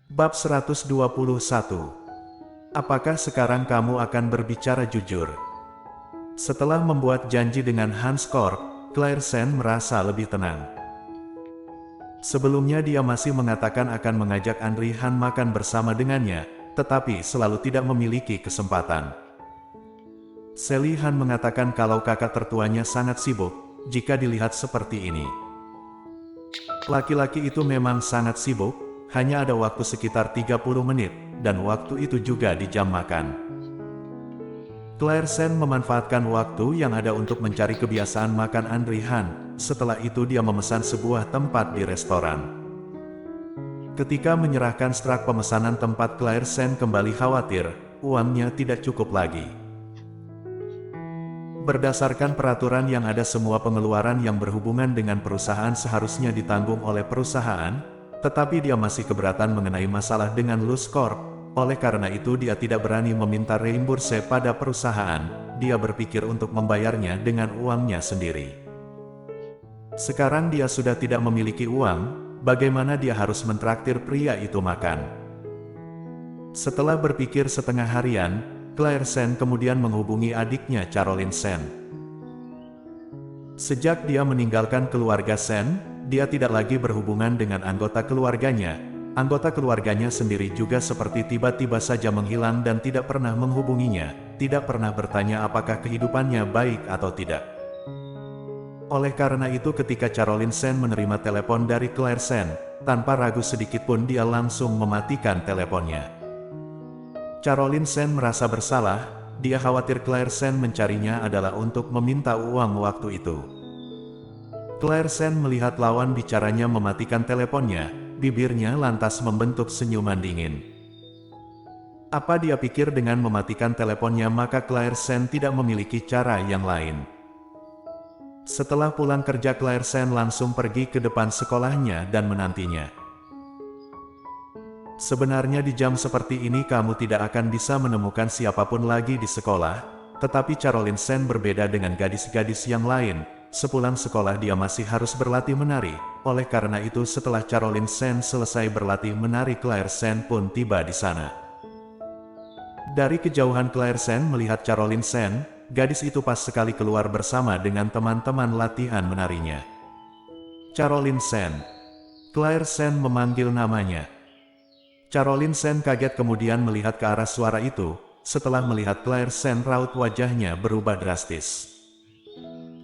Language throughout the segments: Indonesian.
Bab 121. Apakah sekarang kamu akan berbicara jujur? Setelah membuat janji dengan Hans Korp, Claersen merasa lebih tenang. Sebelumnya dia masih mengatakan akan mengajak Andri Han makan bersama dengannya, tetapi selalu tidak memiliki kesempatan. Sally Han mengatakan kalau kakak tertuanya sangat sibuk, jika dilihat seperti ini. Laki-laki itu memang sangat sibuk, hanya ada waktu sekitar 30 menit, dan waktu itu juga di jam makan. Claersen memanfaatkan waktu yang ada untuk mencari kebiasaan makan Andri Han, setelah itu dia memesan sebuah tempat di restoran. Ketika menyerahkan strak pemesanan tempat, Claersen kembali khawatir, uangnya tidak cukup lagi. Berdasarkan peraturan yang ada, semua pengeluaran yang berhubungan dengan perusahaan seharusnya ditanggung oleh perusahaan, tetapi dia masih keberatan mengenai masalah dengan Luz Corp. Oleh karena itu dia tidak berani meminta reimburse pada perusahaan, dia berpikir untuk membayarnya dengan uangnya sendiri. Sekarang dia sudah tidak memiliki uang, bagaimana dia harus mentraktir pria itu makan? Setelah berpikir setengah harian, Claersen kemudian menghubungi adiknya Caroline Sen. Sejak dia meninggalkan keluarga Sen, dia tidak lagi berhubungan dengan anggota keluarganya. Anggota keluarganya sendiri juga seperti tiba-tiba saja menghilang dan tidak pernah menghubunginya, tidak pernah bertanya apakah kehidupannya baik atau tidak. Oleh karena itu ketika Caroline Sen menerima telepon dari Claersen, tanpa ragu sedikit pun dia langsung mematikan teleponnya. Caroline Sen merasa bersalah, dia khawatir Claersen mencarinya adalah untuk meminta uang waktu itu. Claersen melihat lawan bicaranya mematikan teleponnya, bibirnya lantas membentuk senyuman dingin. Apa dia pikir dengan mematikan teleponnya maka Claersen tidak memiliki cara yang lain? Setelah pulang kerja, Claersen langsung pergi ke depan sekolahnya dan menantinya. Sebenarnya di jam seperti ini kamu tidak akan bisa menemukan siapapun lagi di sekolah, tetapi Caroline Sen berbeda dengan gadis-gadis yang lain. Sepulang sekolah dia masih harus berlatih menari, oleh karena itu setelah Caroline Sen selesai berlatih menari, Claersen pun tiba di sana. Dari kejauhan Claersen melihat Caroline Sen, gadis itu pas sekali keluar bersama dengan teman-teman latihan menarinya. Caroline Sen. Claersen memanggil namanya. Caroline Sen kaget kemudian melihat ke arah suara itu. Setelah melihat Claersen, raut wajahnya berubah drastis.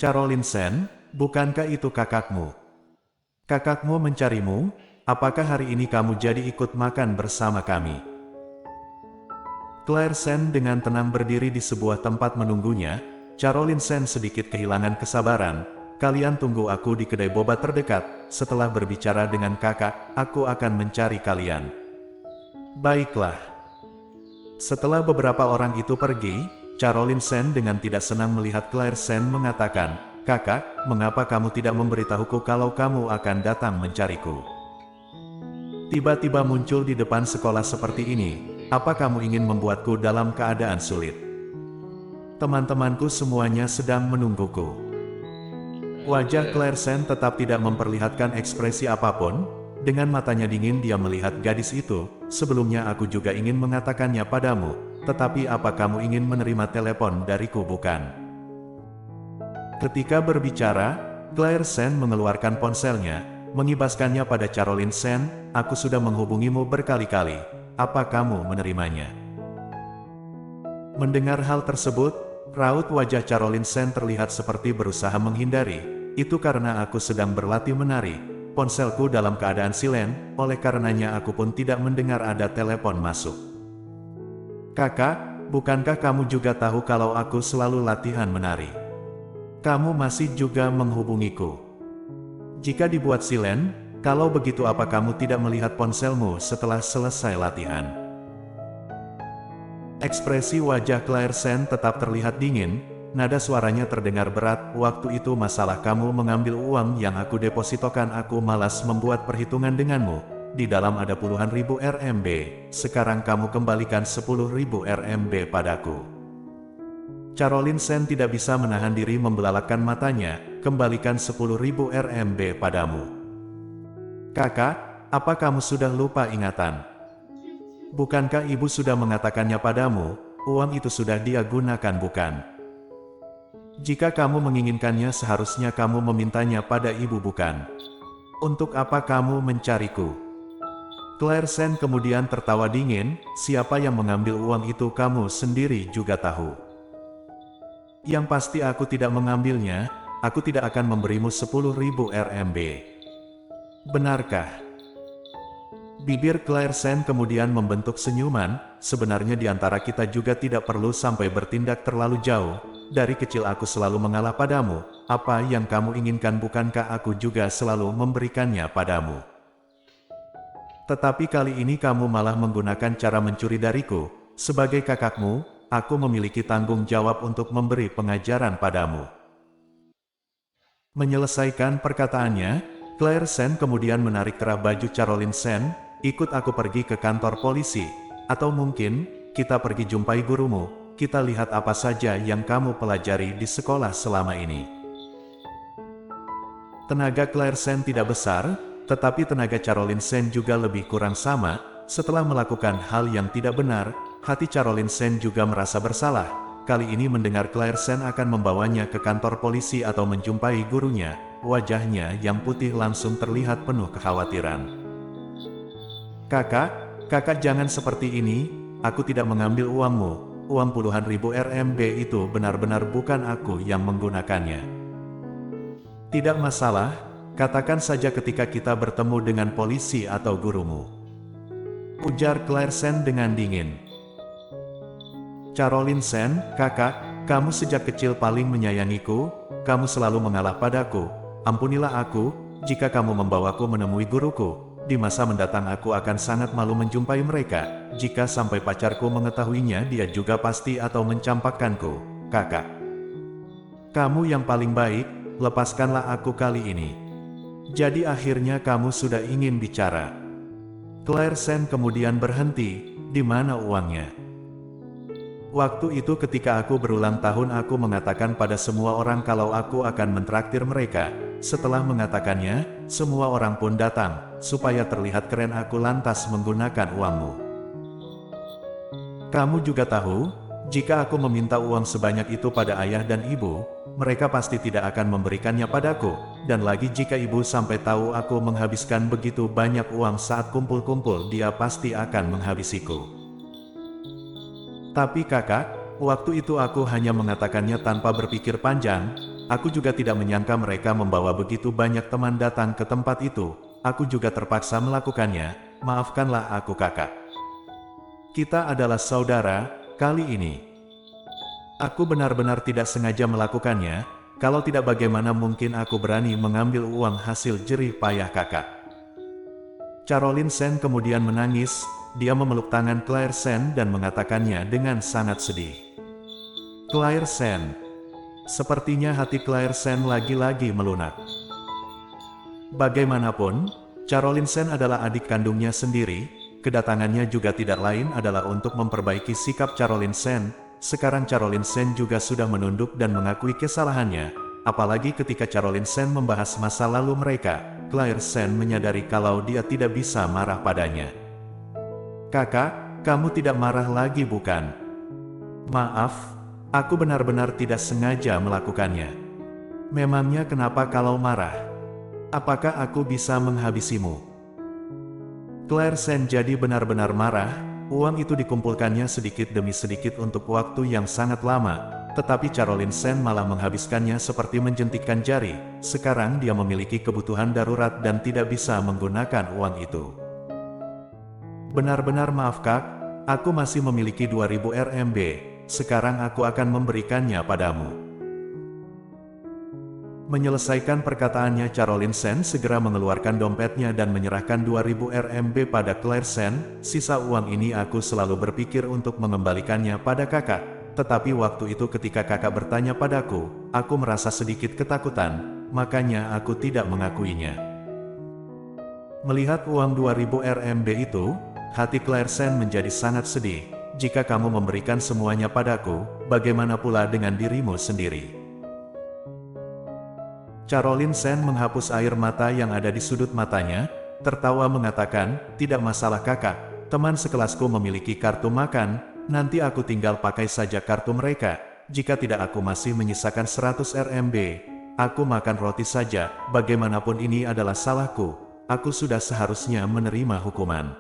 Caroline Sen, bukankah itu kakakmu? Kakakmu mencarimu, apakah hari ini kamu jadi ikut makan bersama kami? Claersen dengan tenang berdiri di sebuah tempat menunggunya. Caroline Sen sedikit kehilangan kesabaran. Kalian tunggu aku di kedai boba terdekat, setelah berbicara dengan kakak, aku akan mencari kalian. Baiklah. Setelah beberapa orang itu pergi, Caroline Sen dengan tidak senang melihat Claersen mengatakan, "Kakak, mengapa kamu tidak memberitahuku kalau kamu akan datang mencariku? Tiba-tiba muncul di depan sekolah seperti ini, apa kamu ingin membuatku dalam keadaan sulit? Teman-temanku semuanya sedang menungguku." Wajah Claersen tetap tidak memperlihatkan ekspresi apapun. Dengan matanya dingin dia melihat gadis itu. "Sebelumnya aku juga ingin mengatakannya padamu, tetapi apa kamu ingin menerima telepon dariku, bukan?" Ketika berbicara, Claersen mengeluarkan ponselnya, mengibaskannya pada Caroline Sen. "Aku sudah menghubungimu berkali-kali, apa kamu menerimanya?" Mendengar hal tersebut, raut wajah Caroline Sen terlihat seperti berusaha menghindari. "Itu karena aku sedang berlatih menari. Ponselku dalam keadaan silen, oleh karenanya aku pun tidak mendengar ada telepon masuk." "Kakak, bukankah kamu juga tahu kalau aku selalu latihan menari? Kamu masih juga menghubungiku. Jika dibuat silen, kalau begitu apa kamu tidak melihat ponselmu setelah selesai latihan?" Ekspresi wajah Claersen tetap terlihat dingin, nada suaranya terdengar berat. "Waktu itu masalah kamu mengambil uang yang aku depositokan, aku malas membuat perhitungan denganmu. Di dalam ada puluhan ribu RMB, sekarang kamu kembalikan 10.000 RMB padaku." Caroline Sen tidak bisa menahan diri membelalakkan matanya. "Kembalikan 10.000 RMB padamu. Kakak, apa kamu sudah lupa ingatan? Bukankah ibu sudah mengatakannya padamu, uang itu sudah dia gunakan bukan? Jika kamu menginginkannya seharusnya kamu memintanya pada ibu bukan? Untuk apa kamu mencariku? Claire Sen kemudian tertawa dingin, siapa yang mengambil uang itu kamu sendiri juga tahu. Yang pasti aku tidak mengambilnya, aku tidak akan memberimu 10.000 RMB. Benarkah? Bibir Claire Sen kemudian membentuk senyuman, sebenarnya di antara kita juga tidak perlu sampai bertindak terlalu jauh, dari kecil aku selalu mengalah padamu, apa yang kamu inginkan bukankah aku juga selalu memberikannya padamu. Tetapi kali ini kamu malah menggunakan cara mencuri dariku, sebagai kakakmu, aku memiliki tanggung jawab untuk memberi pengajaran padamu. Menyelesaikan perkataannya, Claire Sen kemudian menarik kerah baju Caroline Sen, ikut aku pergi ke kantor polisi, atau mungkin, kita pergi jumpai gurumu, kita lihat apa saja yang kamu pelajari di sekolah selama ini. Tenaga Claire Sen tidak besar, tetapi tenaga Caroline Sen juga lebih kurang sama. Setelah melakukan hal yang tidak benar, hati Caroline Sen juga merasa bersalah. Kali ini mendengar Claire Sen akan membawanya ke kantor polisi atau menjumpai gurunya, wajahnya yang putih langsung terlihat penuh kekhawatiran. Kakak jangan seperti ini, aku tidak mengambil uangmu, uang puluhan ribu RMB itu benar-benar bukan aku yang menggunakannya. Tidak masalah, katakan saja ketika kita bertemu dengan polisi atau gurumu. Ujar Claire Sen dengan dingin. Caroline Sen, kakak, kamu sejak kecil paling menyayangiku, kamu selalu mengalah padaku, ampunilah aku, jika kamu membawaku menemui guruku. Di masa mendatang aku akan sangat malu menjumpai mereka, jika sampai pacarku mengetahuinya dia juga pasti atau mencampakkanku, kakak. Kamu yang paling baik, lepaskanlah aku kali ini. Jadi akhirnya kamu sudah ingin bicara. Claire Sen kemudian berhenti, di mana uangnya? Waktu itu ketika aku berulang tahun aku mengatakan pada semua orang kalau aku akan mentraktir mereka. Setelah mengatakannya, semua orang pun datang, supaya terlihat keren aku lantas menggunakan uangmu. Kamu juga tahu, jika aku meminta uang sebanyak itu pada ayah dan ibu, mereka pasti tidak akan memberikannya padaku, dan lagi jika ibu sampai tahu aku menghabiskan begitu banyak uang saat kumpul-kumpul dia pasti akan menghabisiku. Tapi kakak, waktu itu aku hanya mengatakannya tanpa berpikir panjang, aku juga tidak menyangka mereka membawa begitu banyak teman datang ke tempat itu, aku juga terpaksa melakukannya, maafkanlah aku kakak. Kita adalah saudara, kali ini. Aku benar-benar tidak sengaja melakukannya, kalau tidak bagaimana mungkin aku berani mengambil uang hasil jerih payah kakak. Caroline Sen kemudian menangis, dia memeluk tangan Claire Sen dan mengatakannya dengan sangat sedih. Claire Sen. Sepertinya hati Claire Sen lagi-lagi melunak. Bagaimanapun, Caroline Sen adalah adik kandungnya sendiri, kedatangannya juga tidak lain adalah untuk memperbaiki sikap Caroline Sen. Sekarang Caroline Sen juga sudah menunduk dan mengakui kesalahannya, apalagi ketika Caroline Sen membahas masa lalu mereka, Claire Sen menyadari kalau dia tidak bisa marah padanya. Kakak, kamu tidak marah lagi bukan? Maaf, aku benar-benar tidak sengaja melakukannya. Memangnya kenapa kalau marah? Apakah aku bisa menghabisimu? Claire Sen jadi benar-benar marah, uang itu dikumpulkannya sedikit demi sedikit untuk waktu yang sangat lama, tetapi Caroline Sen malah menghabiskannya seperti menjentikkan jari, sekarang dia memiliki kebutuhan darurat dan tidak bisa menggunakan uang itu. Benar-benar maaf kak, aku masih memiliki 2000 RMB, sekarang aku akan memberikannya padamu. Menyelesaikan perkataannya Caroline Sen segera mengeluarkan dompetnya dan menyerahkan 2000 RMB pada Claire Sen, sisa uang ini aku selalu berpikir untuk mengembalikannya pada kakak, tetapi waktu itu ketika kakak bertanya padaku, aku merasa sedikit ketakutan, makanya aku tidak mengakuinya. Melihat uang 2000 RMB itu, hati Claire Sen menjadi sangat sedih. Jika kamu memberikan semuanya padaku, bagaimana pula dengan dirimu sendiri? Caroline Sen menghapus air mata yang ada di sudut matanya, tertawa mengatakan, tidak masalah kakak, Teman sekelasku memiliki kartu makan, nanti aku tinggal pakai saja kartu mereka. Jika tidak aku masih menyisakan 100 RMB. Aku makan roti saja, bagaimanapun ini adalah salahku. Aku sudah seharusnya menerima hukuman.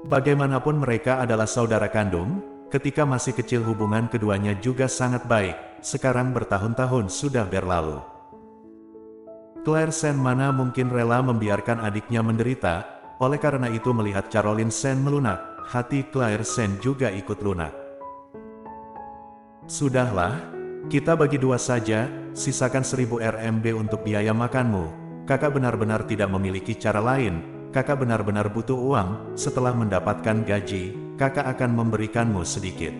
Bagaimanapun mereka adalah saudara kandung, ketika masih kecil hubungan keduanya juga sangat baik, sekarang bertahun-tahun sudah berlalu. Claire Sen mana mungkin rela membiarkan adiknya menderita, oleh karena itu melihat Caroline Sen melunak, hati Claire Sen juga ikut lunak. Sudahlah, kita bagi dua saja, sisakan 1000 RMB untuk biaya makanmu. Kakak benar-benar tidak memiliki cara lain, kakak benar-benar butuh uang, setelah mendapatkan gaji, kakak akan memberikanmu sedikit.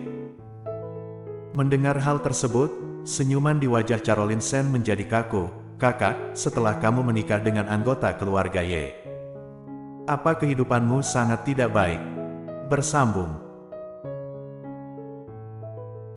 Mendengar hal tersebut, senyuman di wajah Caroline Sen menjadi kaku. Kakak, setelah kamu menikah dengan anggota keluarga Y, apa kehidupanmu sangat tidak baik? Bersambung.